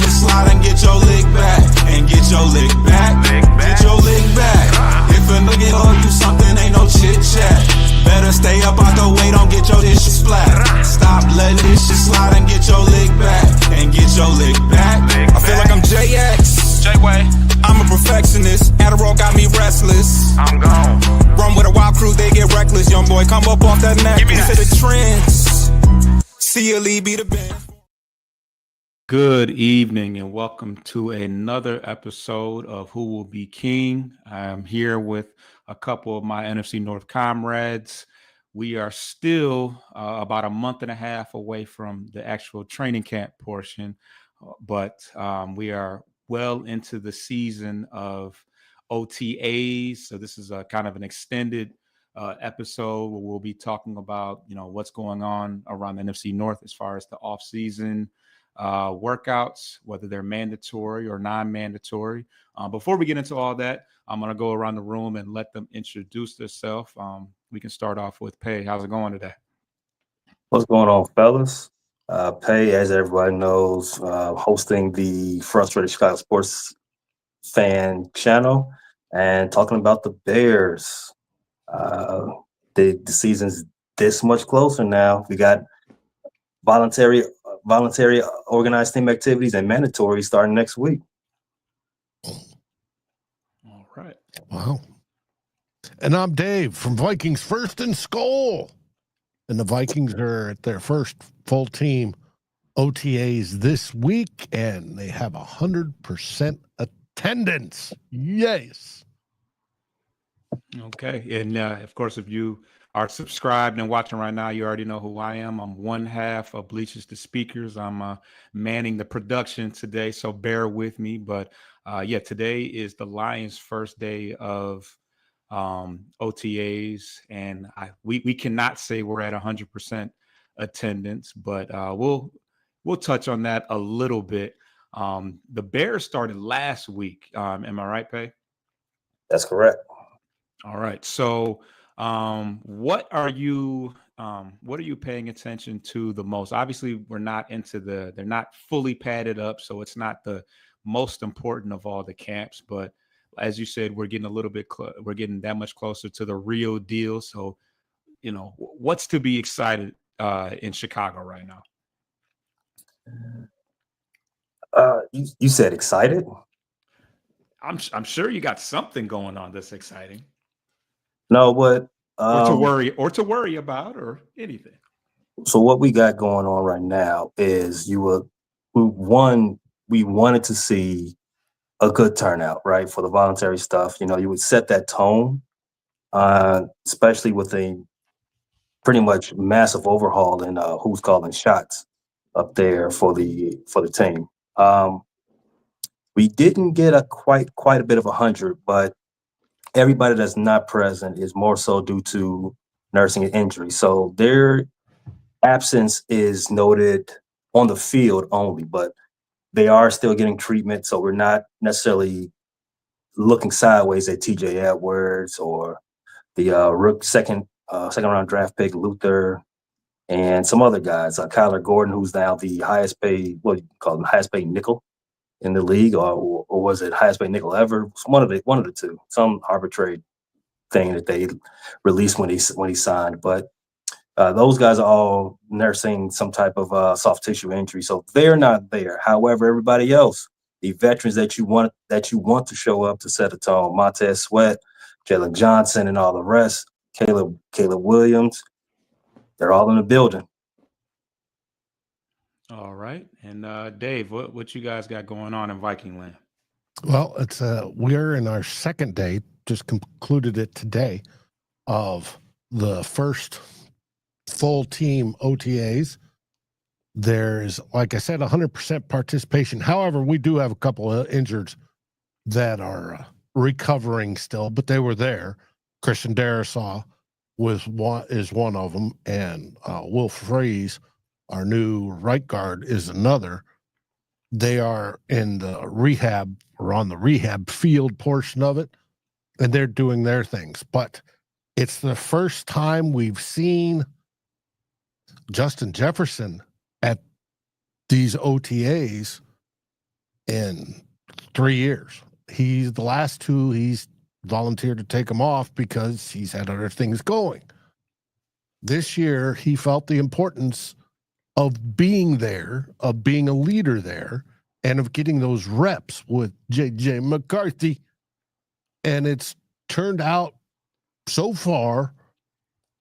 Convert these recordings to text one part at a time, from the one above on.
shit slide and get your lick back. And get your lick back. Get your lick back. If a nigga owe you something, ain't no chit chat. Better stay up out the way, don't get your shit splat. Stop letting this shit slide and get your lick back. And get your lick back. I feel like I'm JX. J-Way. I'm a perfectionist. Adderall got me restless. I'm gone. Run with a wild crew, they get reckless. Young boy, come up off that neck. Into the trends. See a lead, be the band. Good evening and welcome to another episode of Who Will Be King. I'm here with a couple of my NFC North comrades. We are still about a month and a half away from the actual training camp portion, but we are well into the season of OTAs. So this is a kind of an extended episode where we'll be talking about, what's going on around the NFC North as far as the off-season workouts, whether they're mandatory or non-mandatory. Before we get into all that, I'm going to go around the room and let them introduce themselves. We can start off with Pay. How's it going today? What's going on, fellas? Pay, as everybody knows, hosting the Frustrated Chicago Sports Fan channel and talking about the Bears. The season's this much closer now. We got voluntary organized team activities and mandatory starting next week. All right. Wow. And I'm Dave from Vikings First and Skol. And the Vikings are at their first full team OTAs this week, and they have 100% attendance. Yes. Okay. And of course, if you are subscribed and watching right now, you already know who I am. I'm one half of Bleachers to Speakers. I'm manning the production today, so bear with me. But today is the Lions' first day of OTAs, and we cannot say we're at 100% attendance, but we'll touch on that a little bit. The Bears started last week. Am I right, Pay? That's correct. All right. So what are you paying attention to the most? Obviously, they're not fully padded up, so it's not the most important of all the camps, but as you said, we're getting we're getting that much closer to the real deal. So, what's to be excited in Chicago right now? You said excited? I'm sure you got something going on that's exciting. No, what? Or to worry about, or anything. So what we got going on right now is we wanted to see a good turnout, right, for the voluntary stuff. You would set that tone, especially with a pretty much massive overhaul in who's calling shots up there for the team. We didn't get quite a bit of 100, but everybody that's not present is more so due to nursing and injury. So their absence is noted on the field only, but they are still getting treatment. So we're not necessarily looking sideways at TJ Edwards or the second round draft pick Luther and some other guys, Kyler Gordon, who's now the highest paid, what do you call him, highest paid nickel in the league, or was it highest paid nickel ever? One of the two, some arbitrary thing that they released when he signed. But those guys are all nursing some type of soft tissue injury, so they're not there. However, everybody else, the veterans that you want to show up to set a tone, Montez Sweat, Jalen Johnson, and all the rest, Caleb Williams, they're all in the building. All right. And Dave, what you guys got going on in Viking land? Well, it's we're in our second day, just concluded it today, of the first full team OTAs. There's, like I said, 100% participation. However, we do have a couple of injured that are recovering still, but they were there. Christian Darisaw is one of them, and Will Freeze, our new right guard, is another. They are in the rehab, or on the rehab field portion of it, and they're doing their things. But it's the first time we've seen Justin Jefferson at these OTAs in 3 years. He's the last two, he's volunteered to take them off because he's had other things going. This year, he felt the importance of being there, of being a leader there, and of getting those reps with J.J. McCarthy. And it's turned out so far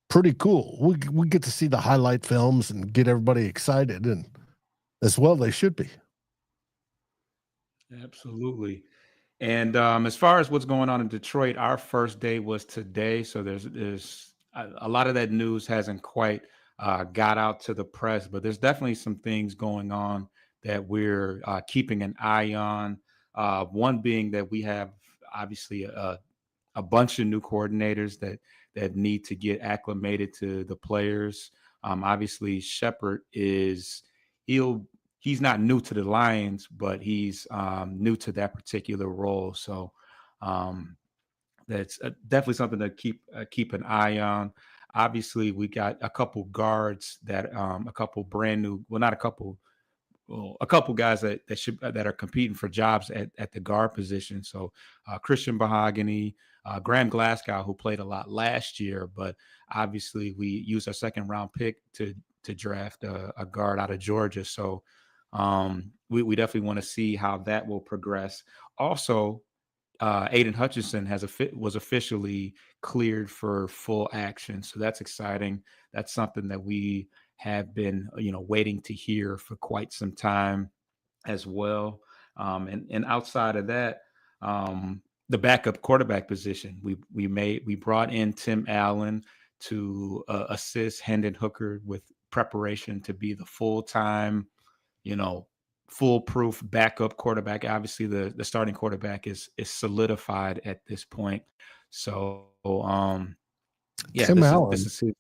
pretty cool. We get to see the highlight films and get everybody excited, and as well they should be. Absolutely. And as far as what's going on in Detroit, our first day was today, so there's a lot of that news hasn't quite got out to the press, but there's definitely some things going on that we're keeping an eye on. One being that we have obviously a bunch of new coordinators that need to get acclimated to the players. Obviously, Shepard he's not new to the Lions, but he's new to that particular role. So that's definitely something to keep an eye on. Obviously, we got a couple guards that a couple brand new, well, not a couple, well, a couple guys that are competing for jobs at the guard position. So Christian Mahogany, Graham Glasgow, who played a lot last year, but obviously we used our second round pick to draft a guard out of Georgia. So we definitely want to see how that will progress. Also, Aiden Hutchinson was officially cleared for full action, so that's exciting. That's something that we have been, waiting to hear for quite some time as well. And outside of that, the backup quarterback position, we brought in Tim Allen to assist Hendon Hooker with preparation to be the full-time, foolproof backup quarterback. Obviously, the starting quarterback is solidified at this point. So, yeah, Tim Allen. this is his.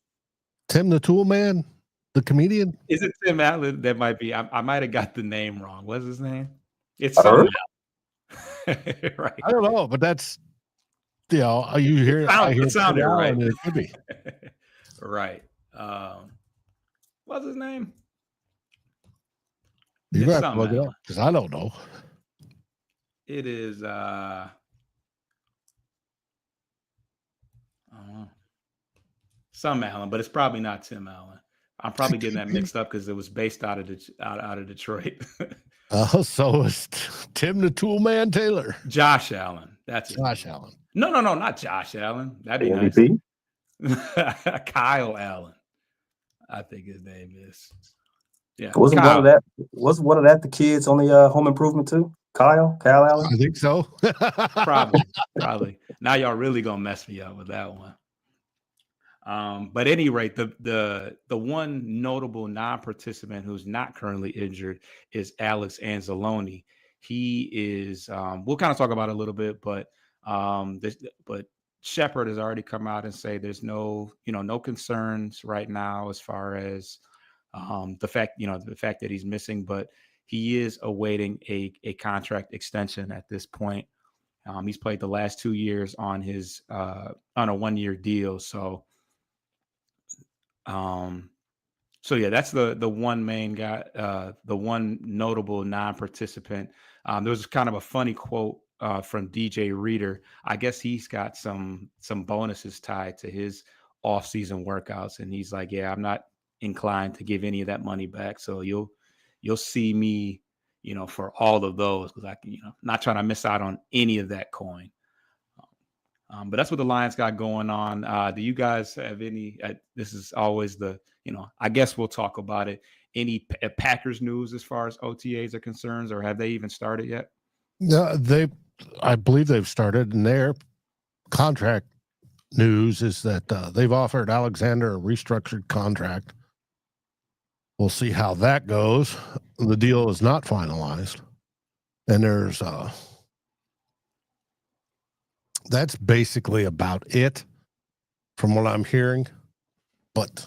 Tim the Tool Man, the comedian. Is it Tim Allen? That might be. I might have got the name wrong. What's his name? It's I something heard. else. Right. I don't know, but that's you hear. It sounded Tim right. Allen, it could be. Right. What's his name? You It's got to something look it Allen. up because I don't know. It is some Allen, but it's probably not Tim Allen. I'm probably getting that mixed up because it was based out of Detroit. So it's Tim the Tool Man Taylor. Josh Allen. That's it. Josh Allen. No, not Josh Allen. That'd be MVP. nice. Kyle Allen, I think his name is. Yeah. Wasn't Kyle. one of that the kids on the Home Improvement too? Kyle Allen. I think so. Probably. Now y'all really gonna mess me up with that one. But at any rate, the one notable non-participant who's not currently injured is Alex Anzalone. He is. We'll kind of talk about it a little bit, but Shepard has already come out and say there's no concerns right now as far as the fact that he's missing, but he is awaiting a contract extension at this point. He's played the last 2 years on his on a 1-year deal. So yeah, that's the one main guy, the one notable non-participant. There was kind of a funny quote from DJ Reader. I guess he's got some bonuses tied to his off-season workouts, and he's like, yeah, I'm not inclined to give any of that money back. So you'll see me, for all of those, because I can, not trying to miss out on any of that coin. But that's what the Lions got going on. Do you guys have any? This is always I guess we'll talk about it. Any Packers news as far as OTAs are concerned, or have they even started yet? No, I believe they've started, and their contract news is that they've offered Alexander a restructured contract. We'll see how that goes. The deal is not finalized, and there's that's basically about it from what I'm hearing, but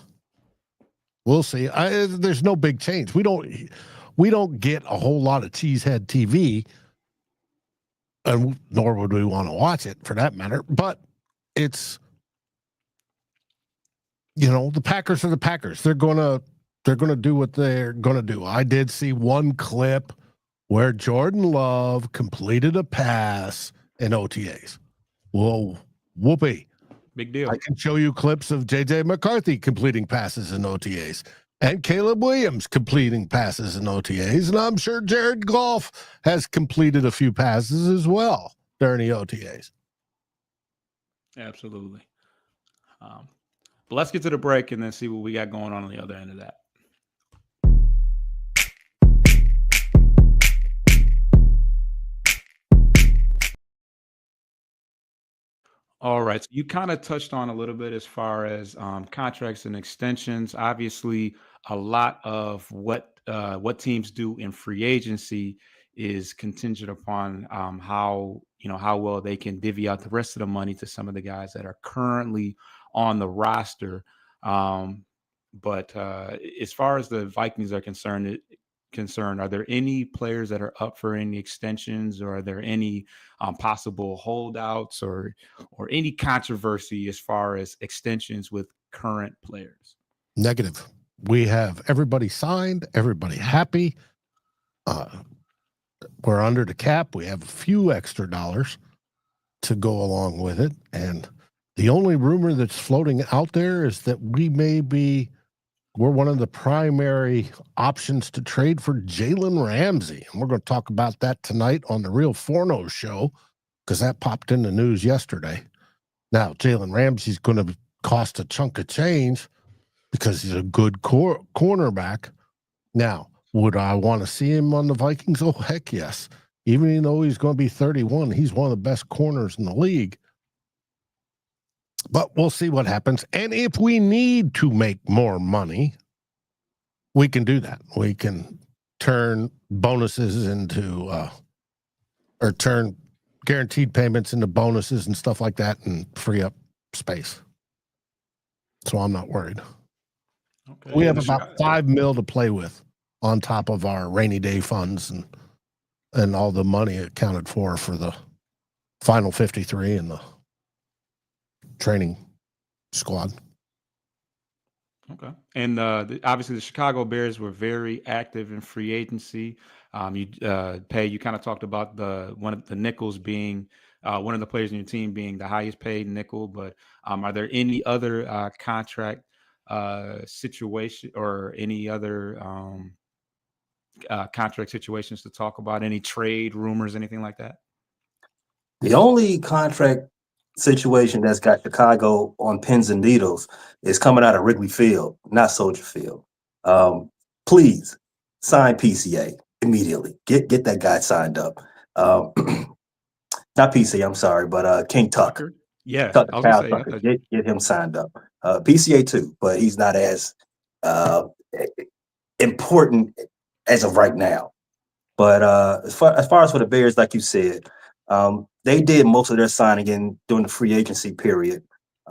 we'll see. There's no big change. We don't get a whole lot of cheesehead TV, and nor would we want to watch it for that matter. But it's, the Packers are the Packers. They're gonna do what they're gonna do. I did see one clip where Jordan Love completed a pass in OTAs. Whoa, whoopee. Big deal. I can show you clips of JJ McCarthy completing passes in OTAs and Caleb Williams completing passes in OTAs. And I'm sure Jared Goff has completed a few passes as well during the OTAs. Absolutely. But let's get to the break and then see what we got going on the other end of that. All right. So you kind of touched on a little bit as far as contracts and extensions. Obviously, a lot of what teams do in free agency is contingent upon how well they can divvy out the rest of the money to some of the guys that are currently on the roster. Um, but as far as the Vikings are concerned, are there any players that are up for any extensions, or are there any possible holdouts or any controversy as far as extensions with current players? Negative. We have everybody signed, everybody happy. We're under the cap. We have a few extra dollars to go along with it. And the only rumor that's floating out there is that we're one of the primary options to trade for Jalen Ramsey. And we're going to talk about that tonight on the Real Forno show, because that popped in the news yesterday. Now, Jalen Ramsey's going to cost a chunk of change because he's a good cornerback. Now, would I want to see him on the Vikings? Oh, heck yes. Even though he's going to be 31, he's one of the best corners in the league. But we'll see what happens. And if we need to make more money, we can do that. We can turn bonuses into, or turn guaranteed payments into bonuses and stuff like that and free up space. So I'm not worried. Okay. We have about $5 million to play with on top of our rainy day funds and all the money accounted for the final 53 and the training squad. Okay. And obviously the Chicago Bears were very active in free agency. You kind of talked about one of the nickels being one of the players in your team being the highest paid nickel, but are there any other contract situation or any other contract situations to talk about? Any trade rumors, anything like that? The only contract situation that's got Chicago on pins and needles is coming out of Wrigley Field, not Soldier Field. Please sign PCA immediately. Get that guy signed up. Not PCA, I'm sorry, but King Tuck. Tucker? Yeah, Tucker, I was gonna Kyle say, Tucker. Get him signed up. PCA too, but he's not as important as of right now. But as far as for the Bears, like you said, they did most of their signing during the free agency period.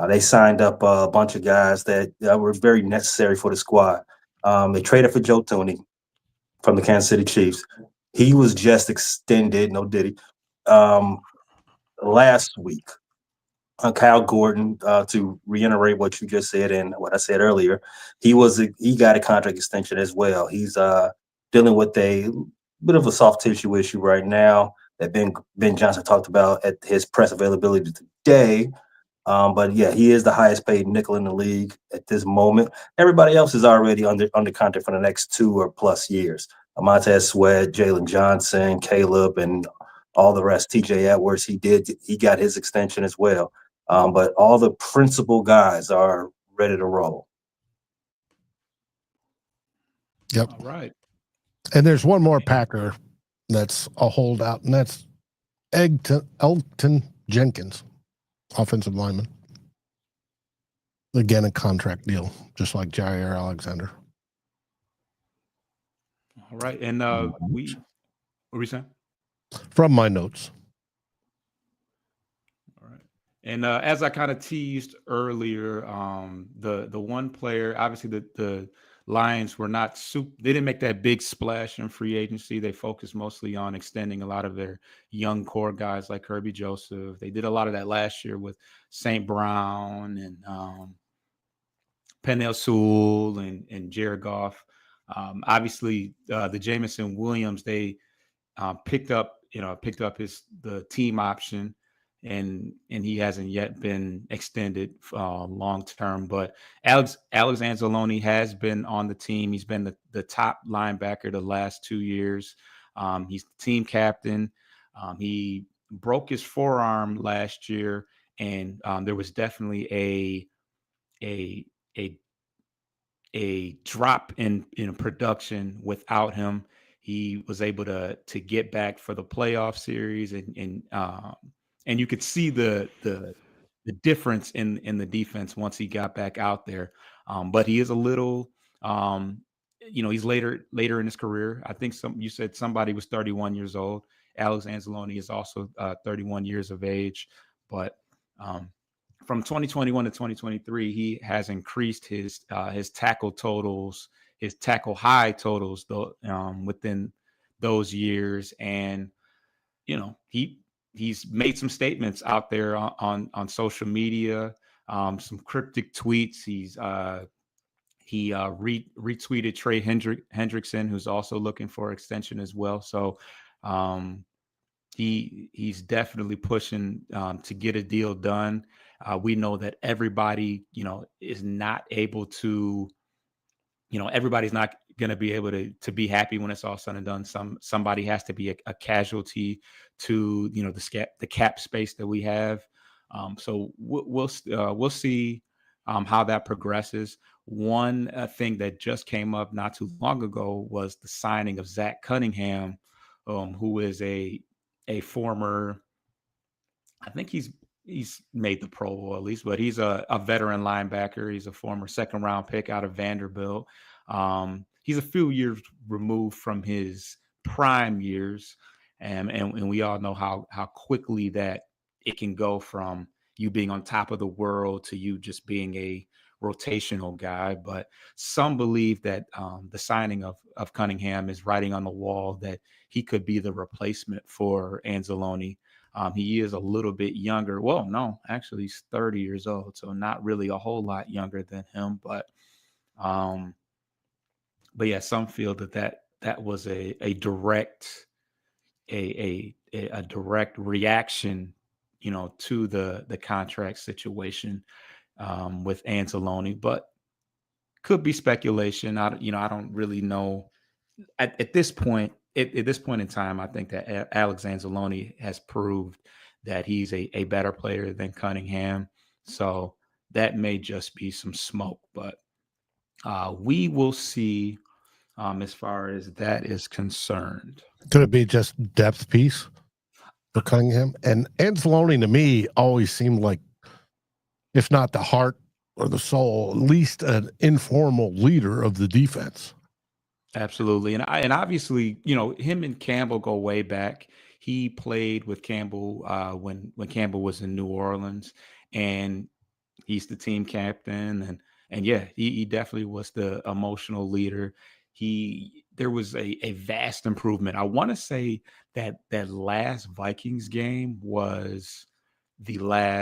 They signed up a bunch of guys that were very necessary for the squad. They traded for Joe Thuney from the Kansas City Chiefs. He was just extended, no diddy, last week. Kyle Gordon, to reiterate what you just said and what I said earlier, he got a contract extension as well. He's dealing with a bit of a soft tissue issue right now that Ben Johnson talked about at his press availability today. But yeah, he is the highest paid nickel in the league at this moment. Everybody else is already under contract for the next 2 or plus years. Montez Sweat, Jalen Johnson, Caleb, and all the rest. TJ Edwards, he got his extension as well. But all the principal guys are ready to roll. Yep. All right. And there's one more Packer that's a holdout, and that's Elton Jenkins, offensive lineman. Again, a contract deal, just like Jair Alexander. All right. And what were we saying? From my notes. All right. And as I kind of teased earlier, the one player, obviously the Lions were not they didn't make that big splash in free agency. They focused mostly on extending a lot of their young core guys like Kirby Joseph. They did a lot of that last year with St. Brown and Penei Sewell and Jared Goff. Obviously, the Jamison Williams, they picked up the team option, and he hasn't yet been extended long term. But Alex Anzalone has been on the team. He's been the top linebacker the last 2 years. He's the team captain. He broke his forearm last year, and there was definitely a a a drop in production without him. He was able to get back for the playoff series, and you could see the difference in the defense once he got back out there. But he is a little, he's later in his career. I think you said somebody was 31 years old. Alex Anzalone is also 31 years of age, but from 2021 to 2023, he has increased his tackle totals, his tackle high totals, within those years, and he's made some statements out there on social media, some cryptic tweets. He retweeted Trey Hendrickson, who's also looking for extension as well. So he's definitely pushing to get a deal done. We know that everybody, is not able to, everybody's not going to be able to be happy when it's all said and done. Somebody has to be a casualty to, the cap space that we have. So we'll see how that progresses. One thing that just came up not too long ago was the signing of Zach Cunningham, who is a former, I think he's made the Pro Bowl at least, but he's a veteran linebacker. He's a former second round pick out of Vanderbilt. He's a few years removed from his prime years, and we all know how quickly that it can go from you being on top of the world to you just being a rotational guy. But some believe that the signing of Cunningham is writing on the wall that he could be the replacement for Anzalone. He is a little bit younger. Well, no, actually he's 30 years old, so not really a whole lot younger than him. But yeah, some feel that was a direct direct reaction, to the contract situation with Anzalone. But could be speculation. I don't really know at this point. At this point in time, I think that Alex Anzalone has proved that he's a better player than Cunningham. So that may just be some smoke, but we will see as far as that is concerned. Could it be just depth piece for Cunningham? And Anzalone to me always seemed like, if not the heart or the soul, at least an informal leader of the defense. Absolutely. And obviously, him and Campbell go way back. He played with Campbell when Campbell was in New Orleans, and he's the team captain. And yeah, he definitely was the emotional leader. There was a vast improvement. I want to say that last Vikings game was the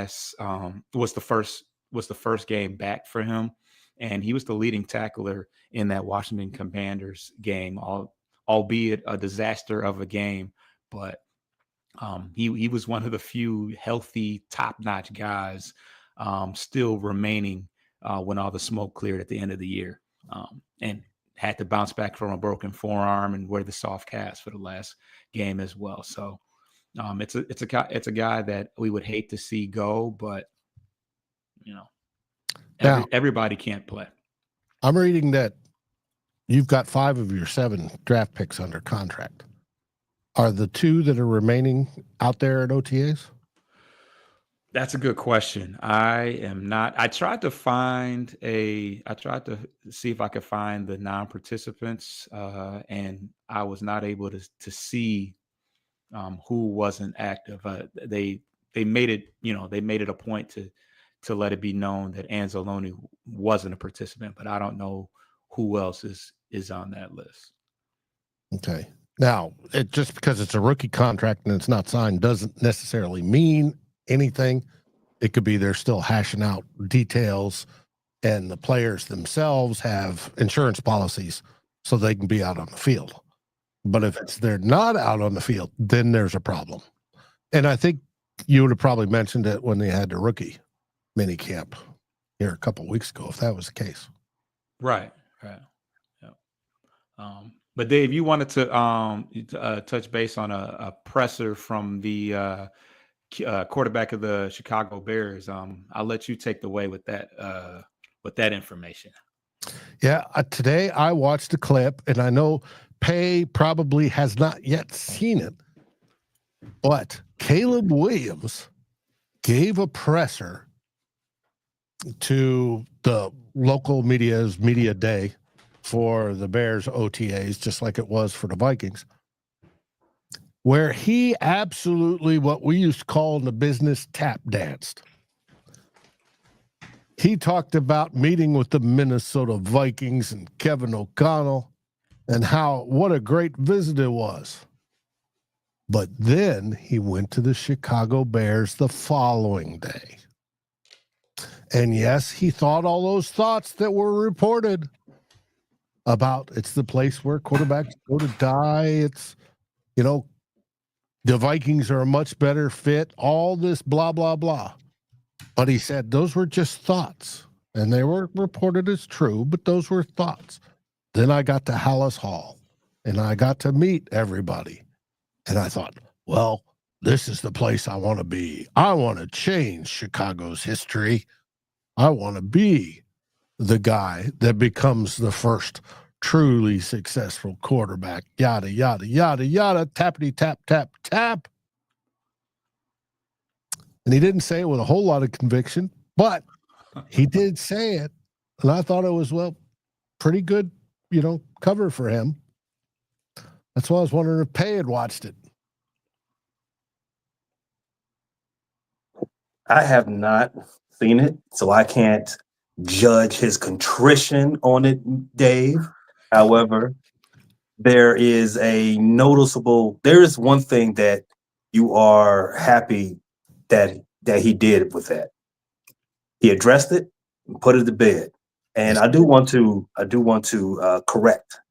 first game back for him. And he was the leading tackler in that Washington Commanders game, albeit a disaster of a game. But he was one of the few healthy, top-notch guys still remaining when all the smoke cleared at the end of the year, and had to bounce back from a broken forearm and wear the soft cast for the last game as well. So it's a guy that we would hate to see go, but everybody can't play. I'm reading that you've got 5 of your 7 draft picks under contract. Are the 2 that are remaining out there at OTAs? That's a good question. I tried to see if I could find the non-participants, and I was not able to see who wasn't active. They made it a point to let it be known that Anzalone wasn't a participant, but I don't know who else is on that list. Okay. Now, just because it's a rookie contract and it's not signed doesn't necessarily mean anything. It could be they're still hashing out details, and the players themselves have insurance policies so they can be out on the field. But if they're not out on the field, then there's a problem. And I think you would have probably mentioned it when they had the rookie mini camp here a couple of weeks ago, if that was the case. Right. Yeah. But Dave, you wanted to touch base on a presser from the quarterback of the Chicago Bears. I'll let you take the way with that information. Yeah, today I watched the clip, and I know Pay probably has not yet seen it, but Caleb Williams gave a presser to the local media's media day for the Bears OTAs, just like it was for the Vikings, where he absolutely, what we used to call in the business, tap danced. He talked about meeting with the Minnesota Vikings and Kevin O'Connell and what a great visit it was. But then he went to the Chicago Bears the following day. And yes, he thought all those thoughts that were reported about it's the place where quarterbacks go to die. It's, the Vikings are a much better fit, all this blah, blah, blah. But he said those were just thoughts, and they were reported as true, but those were thoughts. Then I got to Hallis Hall, and I got to meet everybody. And I thought, well, this is the place I want to be. I want to change Chicago's history. I want to be the guy that becomes the first truly successful quarterback. Yada, yada, yada, yada, tappity, tap, tap, tap. And he didn't say it with a whole lot of conviction, but he did say it. And I thought it was, pretty good, cover for him. That's why I was wondering if Pay had watched it. I have not seen it, so I can't judge his contrition on it, Dave. However, there is one thing that you are happy that he did with that. He addressed it and put it to bed. And I do want to correct.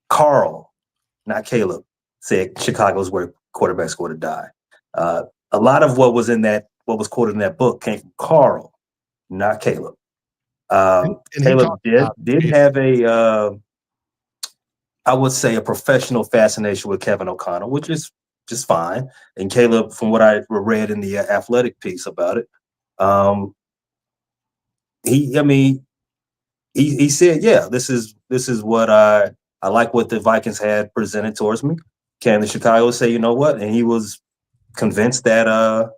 Carl, not Caleb, said Chicago's where quarterbacks go to die. A lot of what was quoted in that book came from Carl, not Caleb. Caleb did have I would say a professional fascination with Kevin O'Connell, which is just fine. And Caleb, from what I read in the athletic piece about it, he said, yeah, this is what I like what the Vikings had presented towards me. Can the Chicago say, you know what? And he was convinced that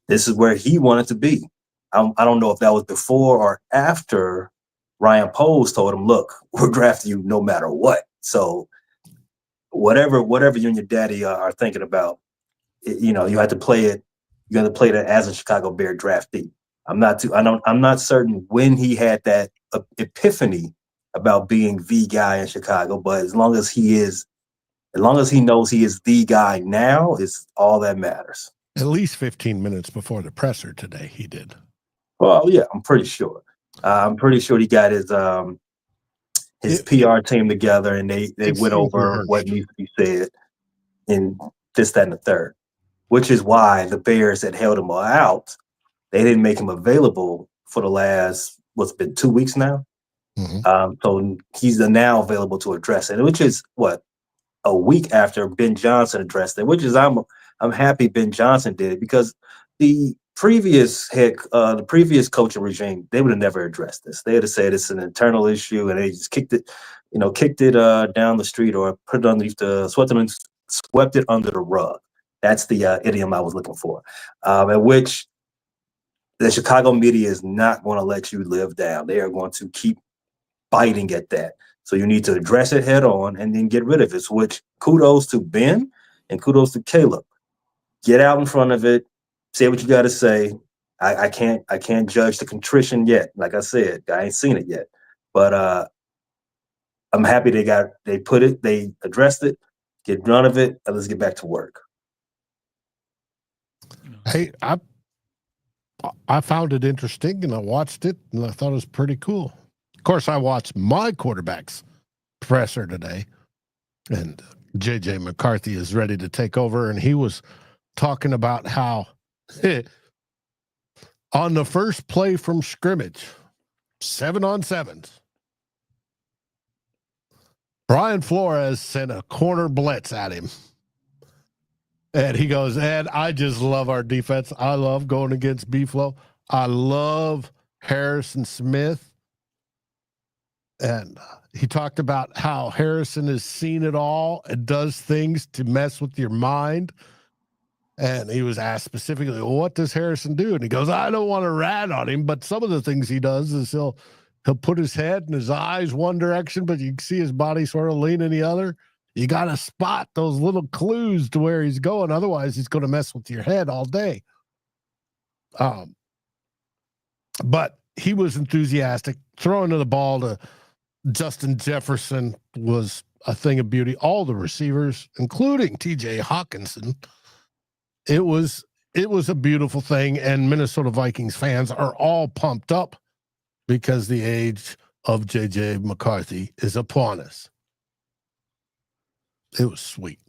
this is where he wanted to be. I don't know if that was before or after Ryan Poles told him, look, we're drafting you no matter what. So whatever you and your daddy are thinking about, you have to play it. You got to play that as a Chicago Bear draftee. I'm not certain when he had that epiphany about being the guy in Chicago, but as long as he knows he is the guy now, is all that matters. At least 15 minutes before the presser today, he did. Well, yeah, I'm pretty sure. I'm pretty sure he got his PR team together, and they went over what needs to be said in this, that, and the third, which is why the Bears had held him out. They didn't make him available for the last, what's been 2 weeks now. Mm-hmm. So he's now available to address it, which is a week after Ben Johnson addressed it, which is I'm happy Ben Johnson did it, because the previous coaching regime, they would have never addressed this. They would have said it's an internal issue, and they just kicked it down the street, or put it underneath swept it under the rug. That's the idiom I was looking for, at which the Chicago media is not going to let you live down. They are going to keep biting at that. So you need to address it head on and then get rid of it. So which, kudos to Ben and kudos to Caleb. Get out in front of it. Say what you got to say. I can't judge the contrition yet. Like I said, I ain't seen it yet. But I'm happy they addressed it, get none of it, and let's get back to work. Hey, I found it interesting, and I watched it, and I thought it was pretty cool. Of course, I watched my quarterback's presser today, And JJ McCarthy is ready to take over. And he was talking about how on the first play from scrimmage, 7-on-7s, Brian Flores sent a corner blitz at him. And he goes, and I just love our defense. I love going against B-Flow. I love Harrison Smith. And he talked about how Harrison has seen it all and does things to mess with your mind. And he was asked specifically, well, what does Harrison do? And he goes, I don't want to rat on him, but some of the things he does is he'll put his head and his eyes one direction, but you can see his body sort of leaning the other. You got to spot those little clues to where he's going. Otherwise, he's going to mess with your head all day. But he was enthusiastic. Throwing the ball to Justin Jefferson was a thing of beauty. All the receivers, including TJ Hawkinson, it was a beautiful thing. And Minnesota Vikings fans are all pumped up because the age of JJ McCarthy is upon us. It was sweet.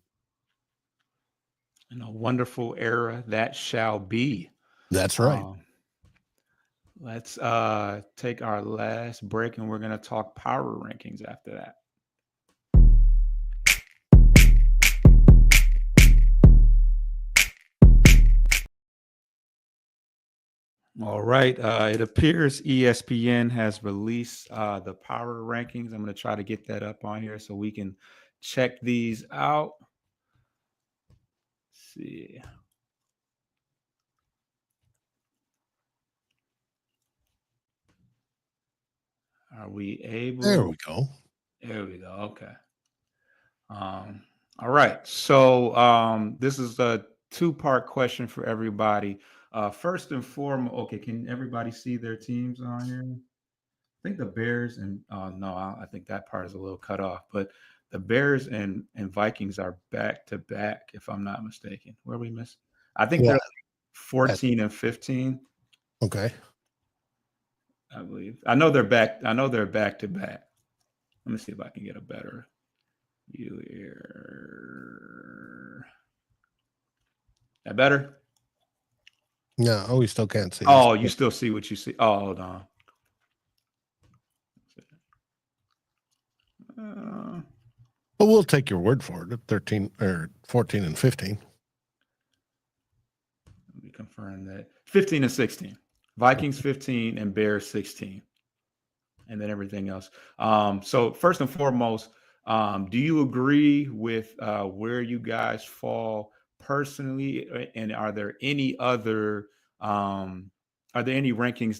In a wonderful era that shall be. That's right. Let's take our last break, and we're going to talk power rankings after that. All right. It appears ESPN has released the power rankings. I'm going to try to get that up on here so we can check these out. Let's see. Are we able? There we go. There we go. Okay. All right. So this is a two-part question for everybody. First and foremost, okay, can everybody see their teams on here? I think the Bears and no, I think that part is a little cut off, but the Bears and Vikings are back to back, if I'm not mistaken. Where we missed? I think they're 14 and 15. Okay. I believe. I know they're back to back. Let me see if I can get a better view here. That better? No, we still can't see. Oh, you still see what you see. Oh, hold on. But we'll take your word for it. 13 or 14 and 15. Let me confirm that. 15 and 16. Vikings 15 and Bears 16. And then everything else. So first and foremost, do you agree with where you guys fall personally? And are there any other rankings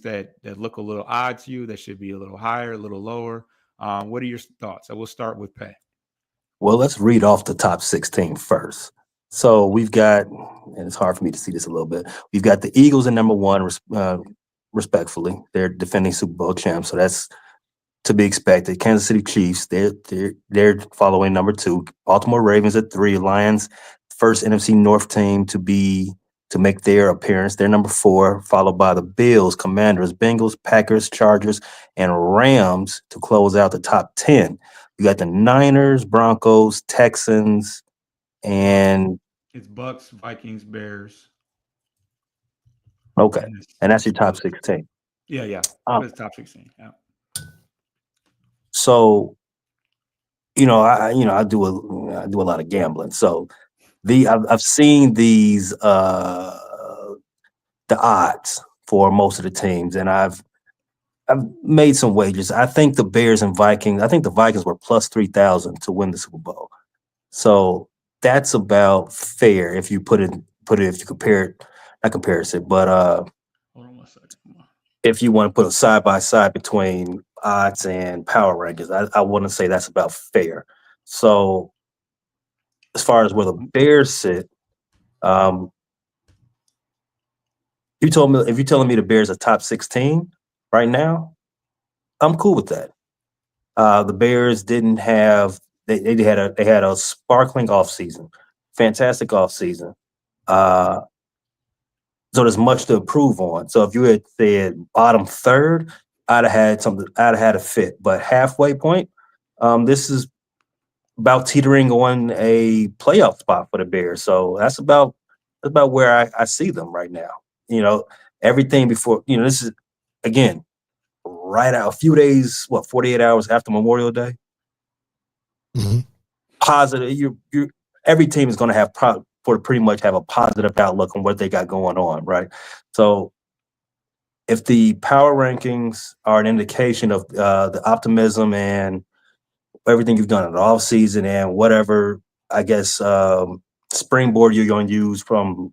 that look a little odd to you that should be a little higher, a little lower? What are your thoughts? I will start with Pay. Well, let's read off the top 16 first. So we've got, and it's hard for me to see this a little bit. We've got the Eagles at number one, respectfully. They're defending Super Bowl champs, so that's to be expected. Kansas City Chiefs, they're following number two. Baltimore Ravens at 3. Lions, first NFC North team to make their appearance. They're number 4, followed by the Bills, Commanders, Bengals, Packers, Chargers, and Rams to close out the top 10. You got the Niners, Broncos, Texans, and it's Bucks, Vikings, Bears. Okay, and that's your top 16. Yeah. It's top 16. Yeah. So, I do a lot of gambling. So, I've seen these the odds for most of the teams, and I've made some wagers. I think the Bears and Vikings. I think the Vikings were plus 3,000 to win the Super Bowl. So that's about fair if you if you compare it, not comparison, but hold on 1 second. If you want to put a side by side between odds and power rankings, I want to say that's about fair. So as far as where the Bears sit, if you're telling me the Bears are top 16 right now, I'm cool with that. The Bears didn't have they had a sparkling offseason, fantastic offseason. So there's much to improve on. So if you had said bottom third, I'd have had something. I'd have had a fit. But halfway point, this is about teetering on a playoff spot for the Bears. So that's about where I see them right now. You know, everything before, this is again right out a few days, 48 hours after Memorial Day. Mhm. Positive. You every team is going to have pretty much have a positive outlook on what they got going on, right? So if the power rankings are an indication of the optimism and everything you've done in the off season and whatever, I guess, springboard you're going to use from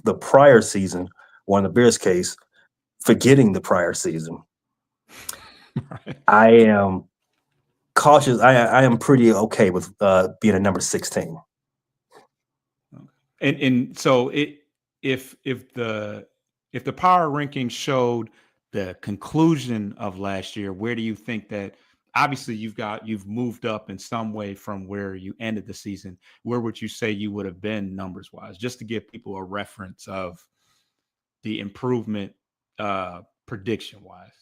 the prior season, or in the Bears case, forgetting the prior season, Right. I am cautious. I am pretty okay with being a number 16. And so if the power ranking showed the conclusion of last year, where do you think that obviously you've moved up in some way from where you ended the season? Where would you say you would have been numbers wise, just to give people a reference of the improvement prediction wise?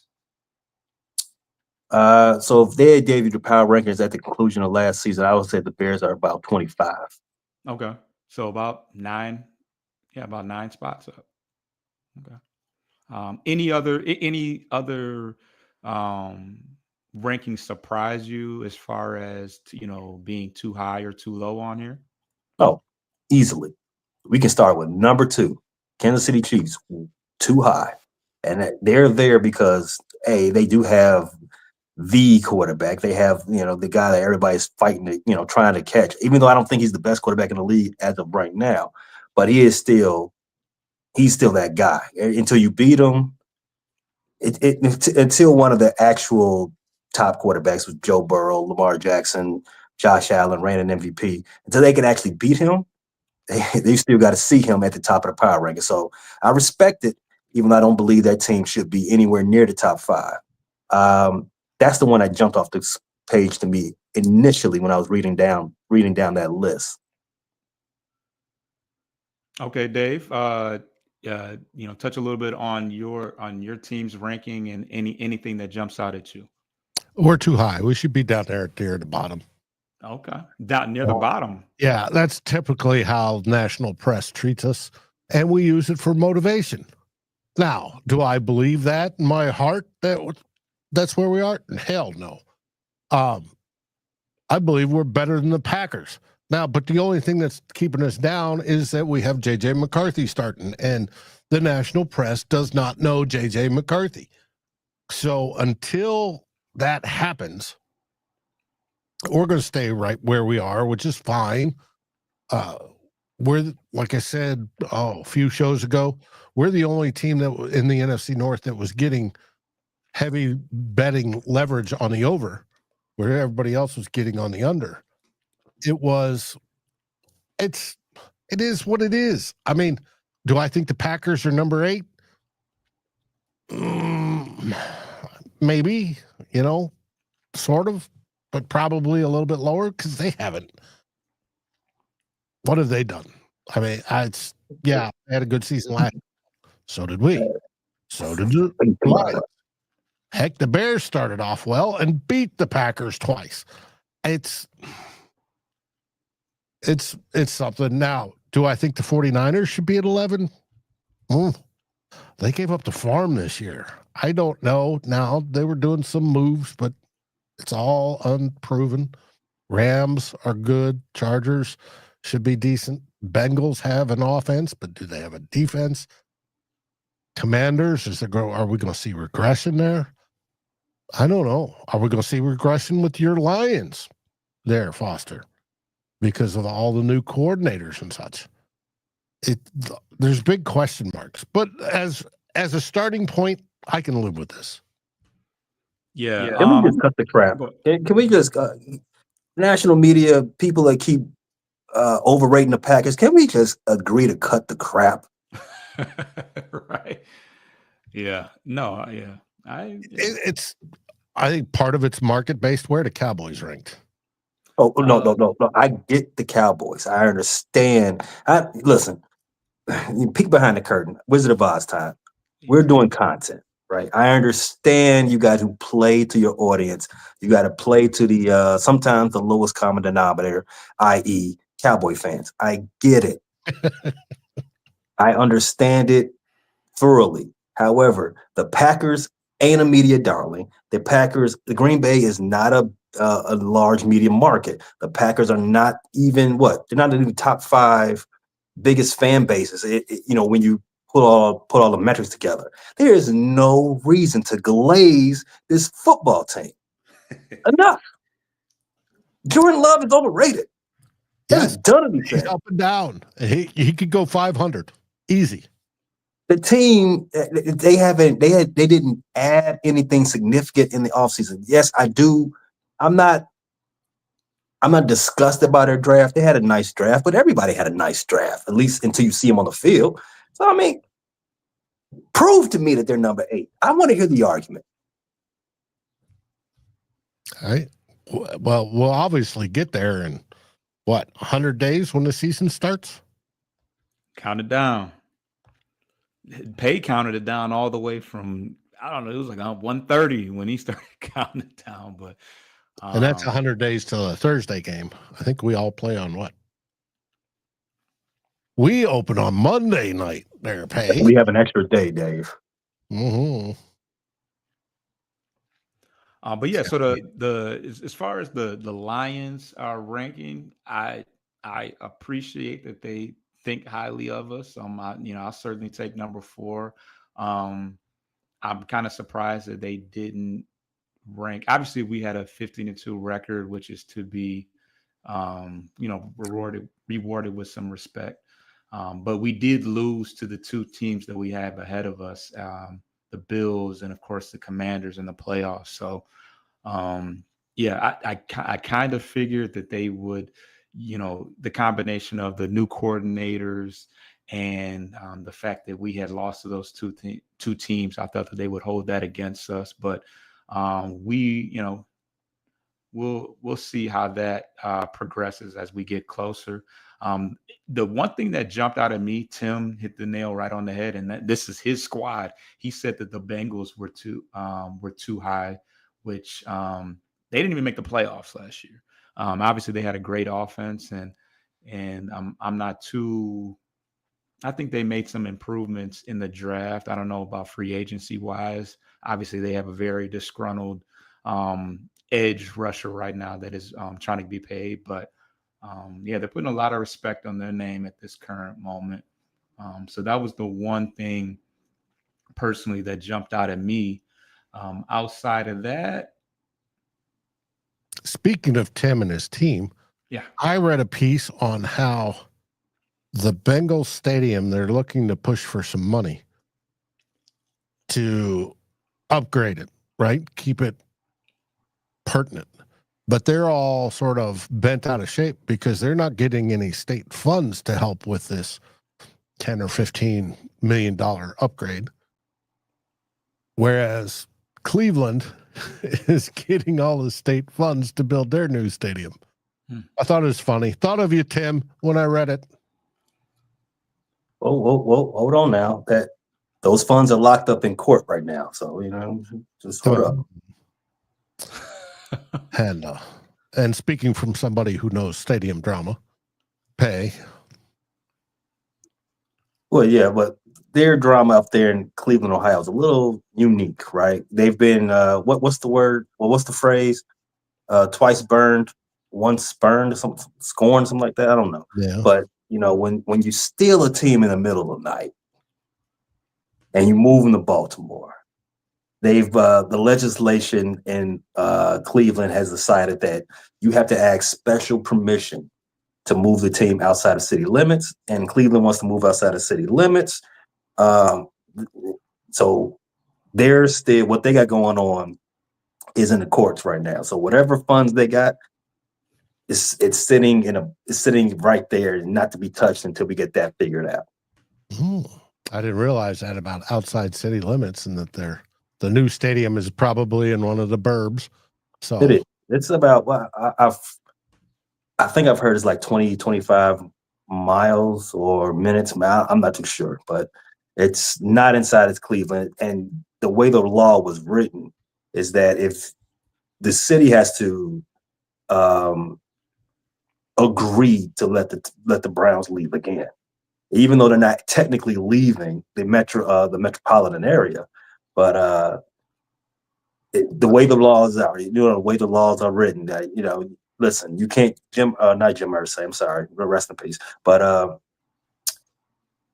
So if they gave you the power rankings at the conclusion of last season, I would say the Bears are about 25. Okay. So about about 9 spots up. Okay. Any other um, rankings surprise you as far as being too high or too low on here? Oh, easily. We can start with number 2, Kansas City Chiefs, too high. And they're there because, A, they do have the quarterback. They have, the guy that everybody's fighting to, trying to catch, even though I don't think he's the best quarterback in the league as of right now. But he's still that guy. Until you beat him, until one of the actual top quarterbacks with Joe Burrow, Lamar Jackson, Josh Allen ran an MVP, until they can actually beat him, they still got to see him at the top of the power ranking. So I respect it, even though I don't believe that team should be anywhere near the top 5. That's the one that jumped off this page to me initially when I was reading down that list. Okay, Dave. Touch a little bit on your team's ranking and anything that jumps out at you. We're too high. We should be down there near the bottom. Okay, down near the bottom. Yeah, that's typically how national press treats us, and we use it for motivation. Now, do I believe that in my heart that's where we are? Hell no. I believe we're better than the Packers. Now, but the only thing that's keeping us down is that we have J.J. McCarthy starting, and the national press does not know J.J. McCarthy. So until that happens, we're going to stay right where we are, which is fine. We're, like I said, a few shows ago, we're the only team that in the NFC North that was getting heavy betting leverage on the over, where everybody else was getting on the under. It is what it is. I mean, do I think the Packers are number 8? Maybe, sort of, but probably a little bit lower because they haven't. What have they done? I mean, they had a good season last year. So did we. So did the Lions. Heck, the Bears started off well and beat the Packers twice. It's something. Now, do I think the 49ers should be at 11? They gave up the farm this year. I don't know. Now, they were doing some moves, but it's all unproven. Rams are good. Chargers should be decent. Bengals have an offense, but do they have a defense? Commanders, are we going to see regression there? I don't know. Are we going to see regression with your Lions there, Foster, because of all the new coordinators and such? There's big question marks, but as a starting point, I can live with this. Yeah. Can we just cut the crap? Can we just national media people that keep overrating the Packers? Can we just agree to cut the crap? Right. Yeah. No. Yeah. I think part of it's market based. Where the Cowboys ranked? Oh no! I get the Cowboys. I understand. Listen. You peek behind the curtain. Wizard of Oz time. We're doing content. right? I understand you guys who play to your audience. You got to play to the sometimes the lowest common denominator, i.e., Cowboy fans. I get it. I understand it thoroughly. However, the Packers ain't a media darling. The Green Bay is not a large media market. The Packers are not even they're not even top 5 biggest fan bases. When you put all the metrics together, there is no reason to glaze this football team. Enough. Jordan Love is overrated. Yes, It's done to be he's said. up and down. He could go 500 easy. The team, they didn't add anything significant in the offseason. Yes, I do. I'm not disgusted by their draft. They had a nice draft, but everybody had a nice draft, at least until you see them on the field. So, I mean, prove to me that they're number 8. I want to hear the argument. All right. Well, we'll obviously get there in 100 days when the season starts? Count it down. Pay counted it down all the way from, I don't know, it was like 1:30 when he started counting it down. But and that's 100 days till a Thursday game. I think we all play on what? We open on Monday night there, Pay. We have an extra day, Dave. Mm-hmm. But yeah, so as far as the Lions are ranking, I appreciate that they think highly of us. I'll certainly take number 4. I'm kind of surprised that they didn't rank. Obviously, we had a 15-2 record, which is to be, rewarded with some respect. But we did lose to the 2 teams that we have ahead of us, the Bills and of course the Commanders in the playoffs. So, I kind of figured that they would, the combination of the new coordinators and the fact that we had lost to those two teams, I thought that they would hold that against us. But we'll see how that progresses as we get closer. The one thing that jumped out at me, Tim hit the nail right on the head, and this is his squad. He said that the Bengals were too high, which they didn't even make the playoffs last year. Obviously, they had a great offense, and I'm not too. I think they made some improvements in the draft. I don't know about free agency wise. Obviously, they have a very disgruntled edge rusher right now that is trying to be paid, but they're putting a lot of respect on their name at this current moment. So that was the one thing personally that jumped out at me. Outside of that, speaking of Tim and his team, I read a piece on how the Bengals stadium, they're looking to push for some money to upgrade it, right? Keep it pertinent. But they're all sort of bent out of shape because they're not getting any state funds to help with this $10 or $15 million upgrade. Whereas Cleveland is getting all the state funds to build their new stadium. I thought it was funny. Thought of you, Tim, when I read it. Whoa, hold on now. Those funds are locked up in court right now. So, just hold up. And speaking from somebody who knows stadium drama, Pay. Well, yeah, but their drama up there in Cleveland, Ohio is a little unique, right? They've been what's the word? Well, what's the phrase? Twice burned, once spurned, or something, scorned, something like that. I don't know. Yeah. But when you steal a team in the middle of the night and you move them to Baltimore, they've the legislation in Cleveland has decided that you have to ask special permission to move the team outside of city limits, and Cleveland wants to move outside of city limits. So there's what they got going on is in the courts right now. So whatever funds they got, it's sitting right there, not to be touched until we get that figured out. I didn't realize that about outside city limits, and that the new stadium is probably in one of the burbs. So it's about I think I've heard it's like 25 miles or minutes. I'm not too sure, but it's not inside of Cleveland. And the way the law was written is that if the city has to agree to let the Browns leave again, even though they're not technically leaving the metropolitan area, but the way the laws are, the way the laws are written, that listen, you can't not Jim Irsay, I'm sorry, rest in peace, but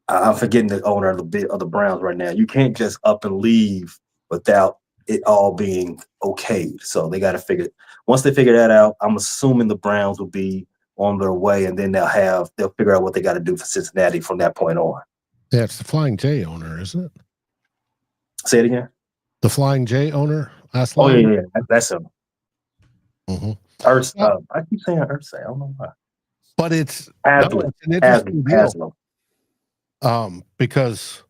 I'm forgetting the owner of the Browns right now. You can't just up and leave without it all being okayed. So they got to once they figure that out, I'm assuming the Browns will be on their way, and then they'll figure out what they got to do for Cincinnati from that point on. Yeah, it's the Flying J owner, isn't it? Say it again. The Flying J owner. Oh yeah, that's him. Mm-hmm. I keep saying Irsay. I don't know why. But it's Haslam. it's an interesting deal. Haslam. Because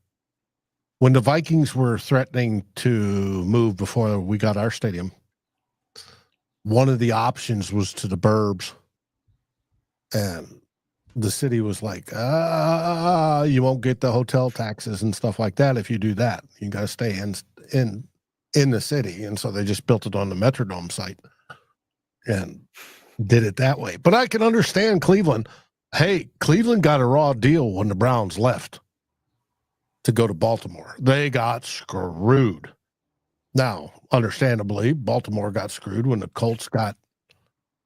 when the Vikings were threatening to move before we got our stadium, one of the options was to the burbs. And the city was like, you won't get the hotel taxes and stuff like that if you do that. You got to stay in the city. And so they just built it on the Metrodome site and did it that way. But I can understand Cleveland. Hey, Cleveland got a raw deal when the Browns left to go to Baltimore. They got screwed. Now, understandably, Baltimore got screwed when the Colts got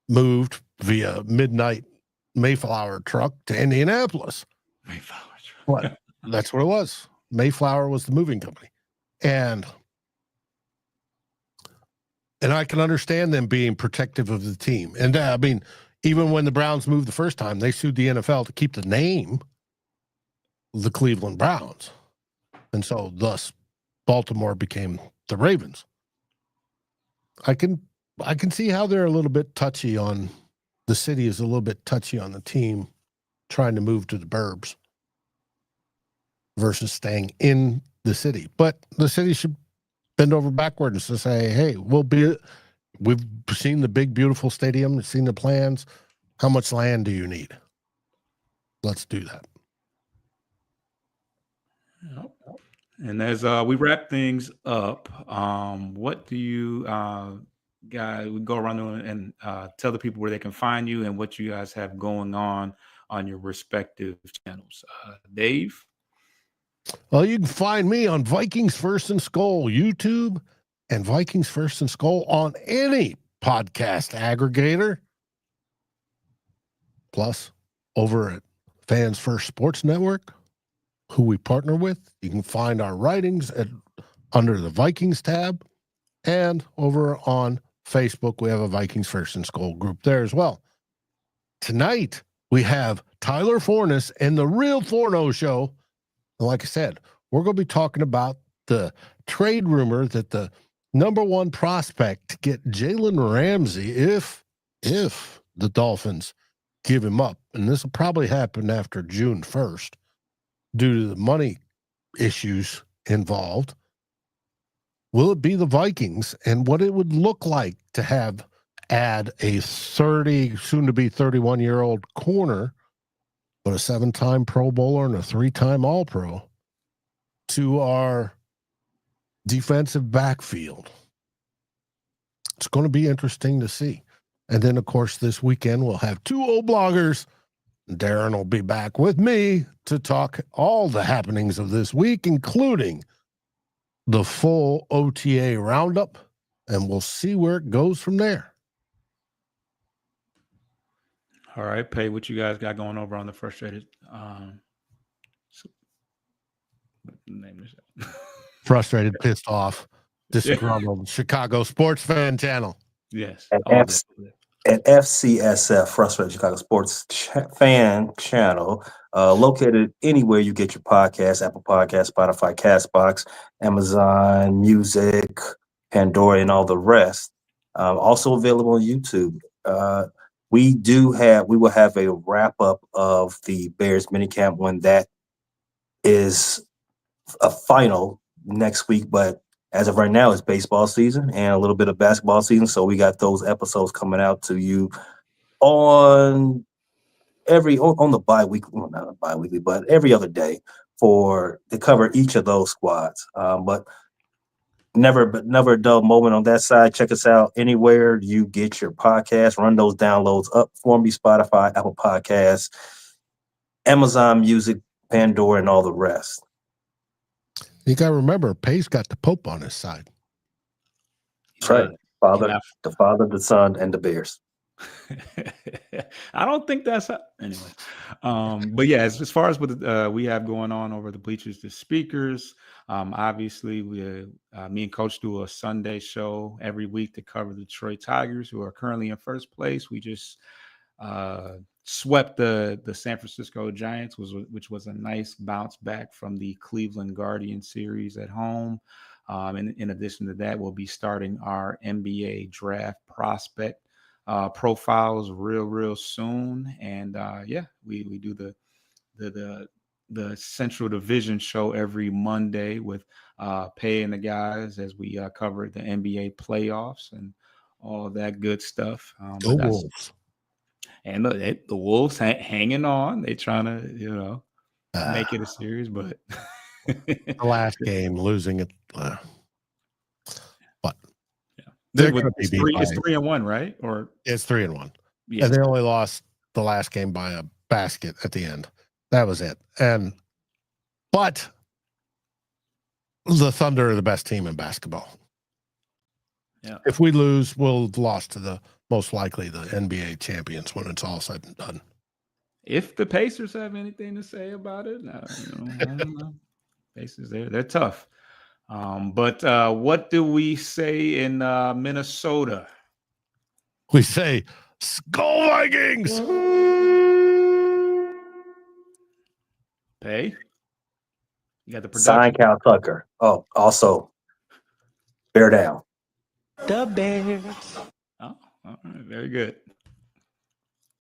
moved via midnight Mayflower truck to Indianapolis. Mayflower truck. What? That's what it was. Mayflower was the moving company. And I can understand them being protective of the team. And I mean, even when the Browns moved the first time, they sued the NFL to keep the name the Cleveland Browns. And so thus Baltimore became the Ravens. I can see how they're a little bit touchy on the city is a little bit touchy on the team trying to move to the burbs versus staying in the city. But the city should bend over backwards to say, hey, we've seen the big, beautiful stadium, seen the plans. How much land do you need? Let's do that. Yep. And as we wrap things up, what do you guys, we go around and tell the people where they can find you and what you guys have going on your respective channels. Dave? Well, you can find me on Vikings First and Skol YouTube and Vikings First and Skol on any podcast aggregator. Plus, over at Fans First Sports Network, who we partner with, you can find our writings under the Vikings tab. And over on Facebook, we have a Vikings First and Skol group there as well. Tonight, we have Tyler Fornes and the Real Forno Show. And like I said, we're going to be talking about the trade rumor that the number one prospect to get Jalen Ramsey, if the Dolphins give him up, and this will probably happen after June 1st due to the money issues involved. Will it be the Vikings, and what it would look like to add a 30, soon to be 31-year-old corner, but a 7-time Pro Bowler and a 3-time All-Pro to our defensive backfield? It's going to be interesting to see. And then, of course, this weekend we'll have 2 old bloggers. Darren will be back with me to talk all the happenings of this week, including the full OTA roundup, and we'll see where it goes from there. All right, Pay, what you guys got going over on the Frustrated? What the name is that? Frustrated, pissed off, disgruntled Chicago Sports Fan Channel. Yes. At FCSF, Frustrated Chicago Sports Fan Channel, located anywhere you get your podcasts, Apple Podcasts, Spotify, CastBox, Amazon Music, Pandora, and all the rest. Also available on YouTube. We will have a wrap up of the Bears minicamp when that is a final next week, but as of right now, it's baseball season and a little bit of basketball season. So we got those episodes coming out to you on the bi-weekly, well, not bi-weekly, but every other day to cover each of those squads. But never a dull moment on that side. Check us out anywhere you get your podcast. Run those downloads up for me: Spotify, Apple Podcasts, Amazon Music, Pandora, and all the rest. You got to remember, Pay's got the Pope on his side. That's right. The Father, the Son, and the Bears. I don't think that's anyway. But yeah, as far as what we have going on over the bleachers, the speakers. Obviously, me and Coach do a Sunday show every week to cover the Detroit Tigers, who are currently in first place. We just swept the San Francisco Giants, which was a nice bounce back from the Cleveland Guardians series at home. And in addition to that, we'll be starting our NBA draft prospect profiles real soon. And yeah, we do the Central Division show every Monday with Pay and the guys as we cover the NBA playoffs and all that good stuff. Go Wolves. And the Wolves hanging on. They trying to, make it a series, but the last game losing it. But yeah, it's 3-1, right? Or it's 3-1. Yeah, and they only lost the last game by a basket at the end. That was it. But the Thunder are the best team in basketball. Yeah. If we lose, we'll have lost to the most likely the NBA champions when it's all said and done. If the Pacers have anything to say about it, I don't know. Pacers, they're tough. But what do we say in Minnesota? We say, Skull Vikings! Pay? You got the production. Sign Cal Tucker. Oh, also, bear down. The Bears. Oh, all right, very good.